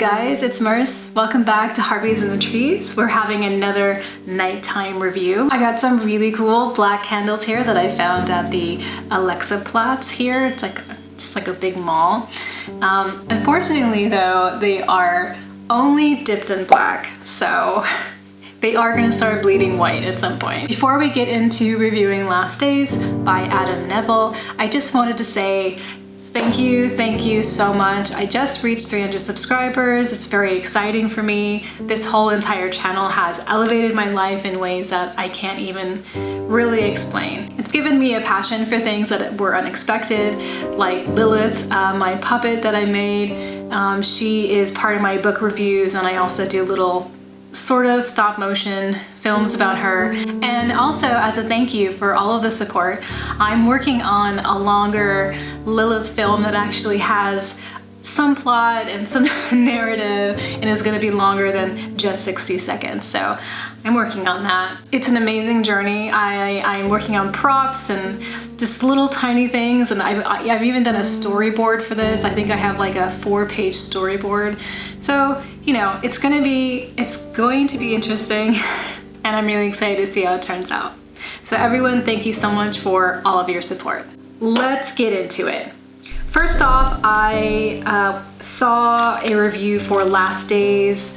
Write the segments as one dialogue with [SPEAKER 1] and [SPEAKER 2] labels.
[SPEAKER 1] guys, it's Merce. Welcome back to Harpies in the Trees. We're having another nighttime review. I got some really cool black candles here that I found at the Alexaplatz here. It's just like a big mall. Unfortunately though, they are only dipped in black, so they are going to start bleeding white at some point. Before we get into reviewing Last Days by Nevill, I just wanted to say thank you so much. I just reached 300 subscribers. It's very exciting for me. This whole entire channel has elevated my life in ways that I can't even really explain. It's given me a passion for things that were unexpected, like Lilith, my puppet that I made. She is part of my book reviews, and I also do little sort of stop motion films about her. And also, as a thank you for all of the support, I'm working on a longer Lilith film that actually has some plot and some narrative and is going to be longer than just 60 seconds. So I'm working on that. It's an amazing journey. I'm working on props and just little tiny things, and I've even done a storyboard for this. I think I have like a 4-page storyboard. So, you know, it's going to be interesting, and I'm really excited to see how it turns out. So everyone, thank you so much for all of your support. Let's get into it. First off, I saw a review for Last Days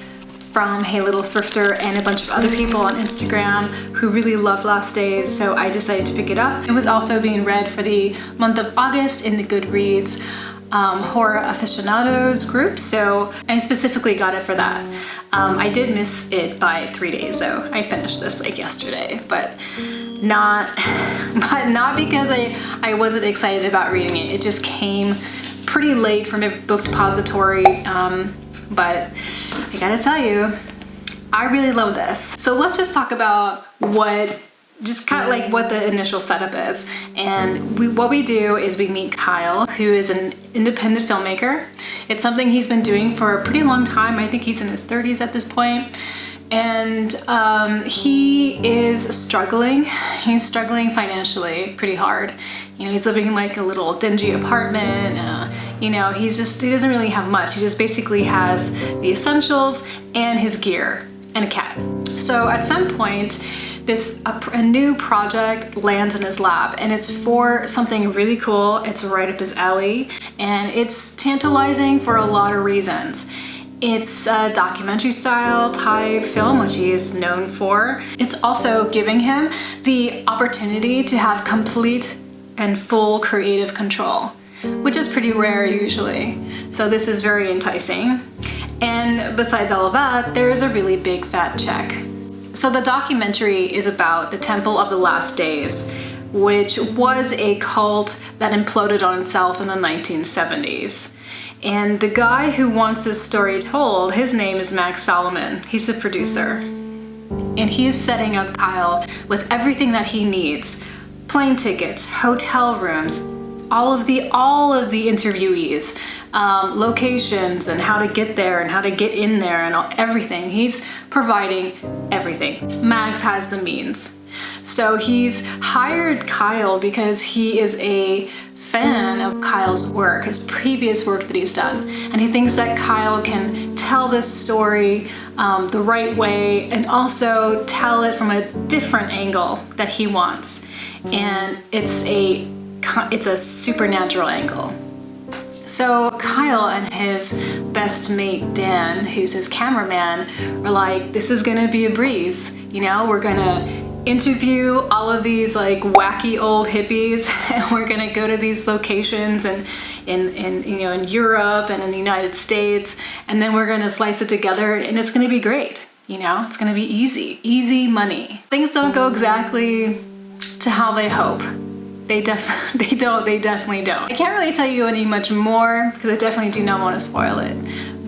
[SPEAKER 1] from HeyLittleThrifter and a bunch of other people on Instagram who really love Last Days, so I decided to pick it up. It was also being read for the month of August in the Goodreads horror aficionados group, so I specifically got it for that. I did miss it by 3 days though. I finished this like yesterday, but not because I wasn't excited about reading it. It just came pretty late from a book depository, but I gotta tell you, I really love this. So let's just talk about what the initial setup is. And what we do is we meet Kyle, who is an independent filmmaker. It's something he's been doing for a pretty long time. I think he's in his 30s at this point. And he is struggling. He's struggling financially pretty hard. You know, he's living in like a little dingy apartment. You know, he doesn't really have much. He just basically has the essentials and his gear and a cat. So at some point, a new project lands in his lap, and it's for something really cool. It's right up his alley, and it's tantalizing for a lot of reasons. It's a documentary style type film, which he is known for. It's also giving him the opportunity to have complete and full creative control, which is pretty rare usually. So this is very enticing. And besides all of that, there is a really big fat check. So the documentary is about the Temple of the Last Days, which was a cult that imploded on itself in the 1970s. And the guy who wants this story told, his name is Max Solomon. He's the producer. And he is setting up Kyle with everything that he needs: plane tickets, hotel rooms, all of the interviewees, locations, and how to get there and how to get in there, and everything. He's providing everything. Max has the means. So he's hired Kyle because he is a fan of Kyle's work, his previous work that he's done. And he thinks that Kyle can tell this story the right way, and also tell it from a different angle that he wants. And it's a supernatural angle. So Kyle and his best mate Dan, who's his cameraman, are like, this is gonna be a breeze. You know, we're gonna interview all of these like wacky old hippies, and we're gonna go to these locations and in Europe and in the United States, and then we're gonna slice it together, and it's gonna be great. You know, it's gonna be easy money. Things don't go exactly to how they hope. They definitely don't. I can't really tell you any much more because I definitely do not want to spoil it.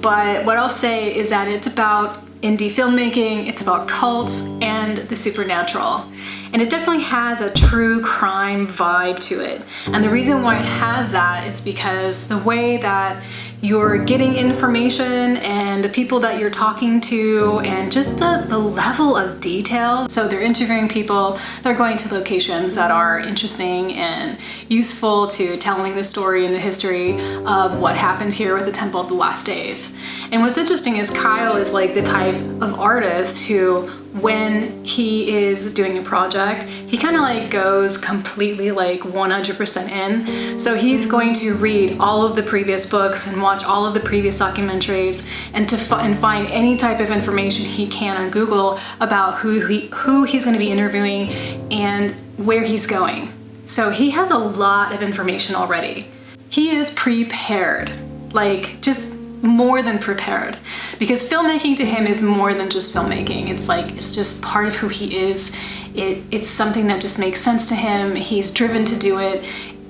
[SPEAKER 1] But what I'll say is that it's about indie filmmaking, it's about cults, and the supernatural. And it definitely has a true crime vibe to it. And the reason why it has that is because the way that you're getting information and the people that you're talking to and just the level of detail. So they're interviewing people, they're going to locations that are interesting and useful to telling the story and the history of what happened here with the Temple of the Last Days. And what's interesting is Kyle is like the type of artist who, when he is doing a project, he kind of like goes completely like 100% in. So he's going to read all of the previous books and watch all of the previous documentaries and find any type of information he can on Google about who he's going to be interviewing and where he's going. So he has a lot of information already. He is prepared, like just more than prepared, because filmmaking to him is more than just filmmaking. It's just part of who he is. It's something that just makes sense to him. He's driven to do it,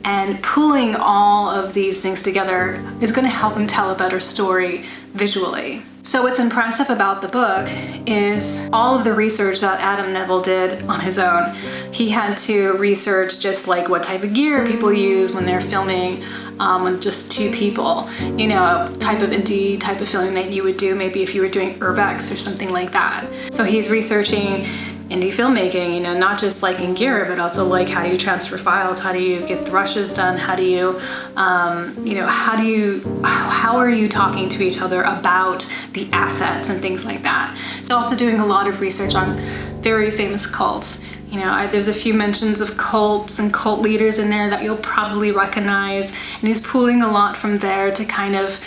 [SPEAKER 1] and pulling all of these things together is going to help him tell a better story visually. So what's impressive about the book is all of the research that Adam Nevill did on his own. He had to research just like what type of gear people use when they're filming with just two people, you know, type of indie type of filming that you would do maybe if you were doing urbex or something like that. So he's researching indie filmmaking, you know, not just like in gear, but also like how do you transfer files, how do you get the rushes done, how do you, you know, how are you talking to each other about the assets and things like that. So also doing a lot of research on very famous cults. You know, there's a few mentions of cults and cult leaders in there that you'll probably recognize, and he's pulling a lot from there to kind of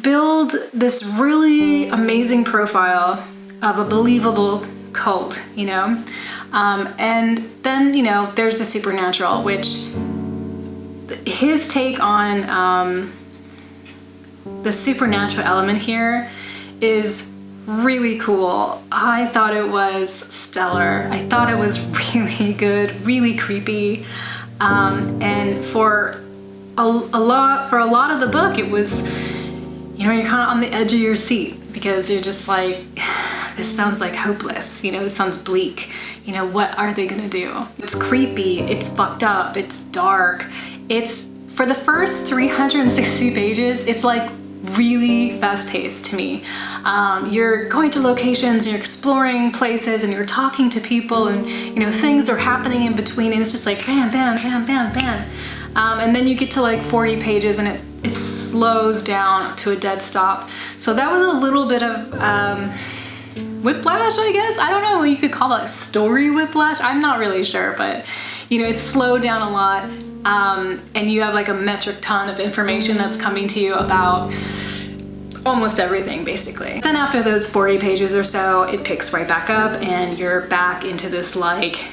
[SPEAKER 1] build this really amazing profile of a believable cult, you know? And then, you know, there's the supernatural, which his take on the supernatural element here is really cool. I thought it was stellar. I thought it was really good, really creepy. And for a lot of the book, it was, you know, you're kind of on the edge of your seat because you're just like, this sounds like hopeless, you know, this sounds bleak. You know, what are they gonna do? It's creepy, it's fucked up, it's dark. It's, for the first 360 pages, it's like really fast-paced to me. You're going to locations, you're exploring places, and you're talking to people, and you know, things are happening in between, and it's just like bam, bam, bam, bam, bam. And then you get to like 40 pages and it slows down to a dead stop. So that was a little bit of whiplash, I guess. I don't know what you could call that, story whiplash. I'm not really sure, but you know, it's slowed down a lot. And you have like a metric ton of information that's coming to you about almost everything, basically. Then after those 40 pages or so, it picks right back up and you're back into this like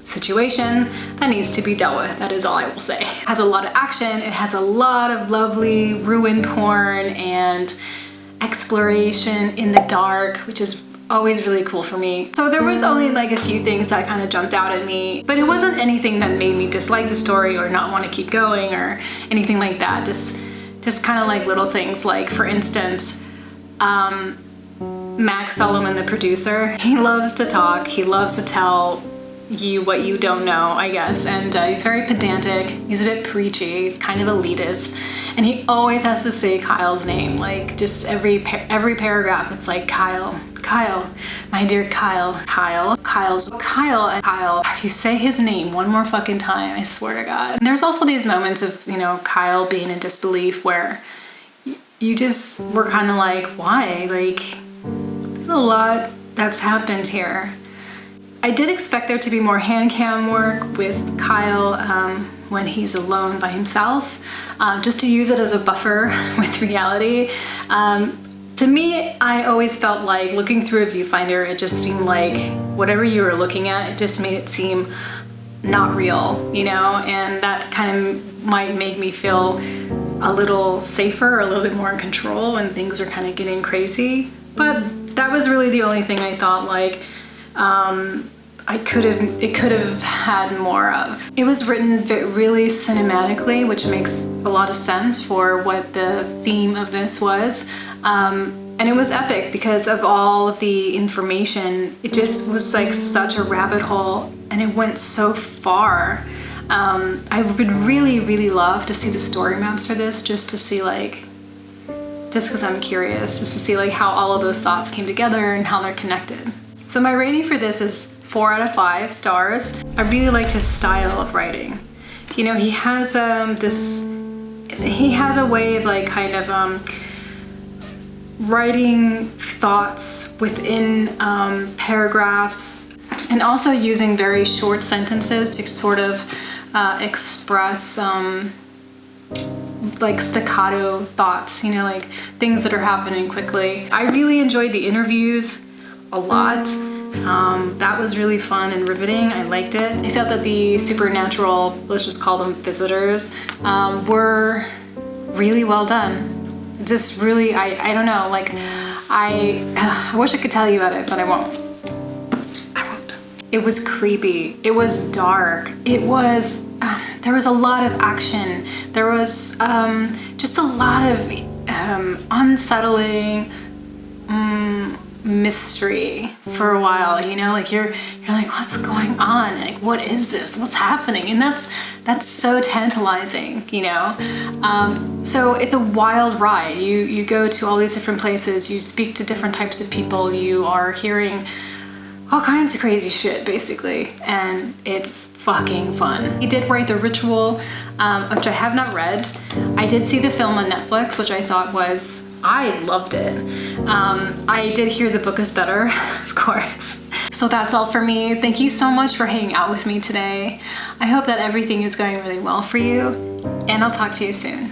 [SPEAKER 1] situation that needs to be dealt with. That is all I will say. It has a lot of action. It has a lot of lovely ruin porn and exploration in the dark, which is always really cool for me. So there was only like a few things that kind of jumped out at me, but it wasn't anything that made me dislike the story or not want to keep going or anything like that. Just kind of like little things, like for instance, Max Solomon, the producer, he loves to talk. He loves to tell you what you don't know, I guess. And he's very pedantic. He's a bit preachy. He's kind of elitist. And he always has to say Kyle's name. Like just every paragraph, it's like Kyle, my dear Kyle, Kyle. If you say his name one more fucking time, I swear to God. And there's also these moments of, you know, Kyle being in disbelief where you just were kind of like, why? Like, there's a lot that's happened here. I did expect there to be more hand cam work with Kyle when he's alone by himself, just to use it as a buffer with reality. To me, I always felt like looking through a viewfinder, it just seemed like whatever you were looking at, it just made it seem not real, you know? And that kind of might make me feel a little safer, a little bit more in control when things are kind of getting crazy. But that was really the only thing I thought like, it could have had more of. It was written really cinematically, which makes a lot of sense for what the theme of this was. And And it was epic because of all of the information. It just was like such a rabbit hole, and it went so far. I would really, really love to see the story maps for this, just to see like, just because I'm curious, just to see like how all of those thoughts came together and how they're connected. So my rating for this is 4 out of 5 stars. I really liked his style of writing. You know, he has he has a way of like kind of writing thoughts within paragraphs, and also using very short sentences to sort of express like staccato thoughts, you know, like things that are happening quickly. I really enjoyed the interviews a lot. That was really fun and riveting. I liked it. I felt that the supernatural, let's just call them visitors, were really well done. Just really, I don't know, like I wish I could tell you about it, but I won't. It was creepy. It was dark. It was, there was a lot of action. There was just a lot of unsettling mystery for a while, you know, like you're like, what's going on? Like, what is this? What's happening? And that's so tantalizing, you know? So it's a wild ride. You go to all these different places, you speak to different types of people, you are hearing all kinds of crazy shit, basically, and it's fucking fun. He did write The Ritual, which I have not read. I did see the film on Netflix, which I thought was, I loved it. I did hear the book is better, of course. So that's all for me. Thank you so much for hanging out with me today. I hope that everything is going really well for you, and I'll talk to you soon.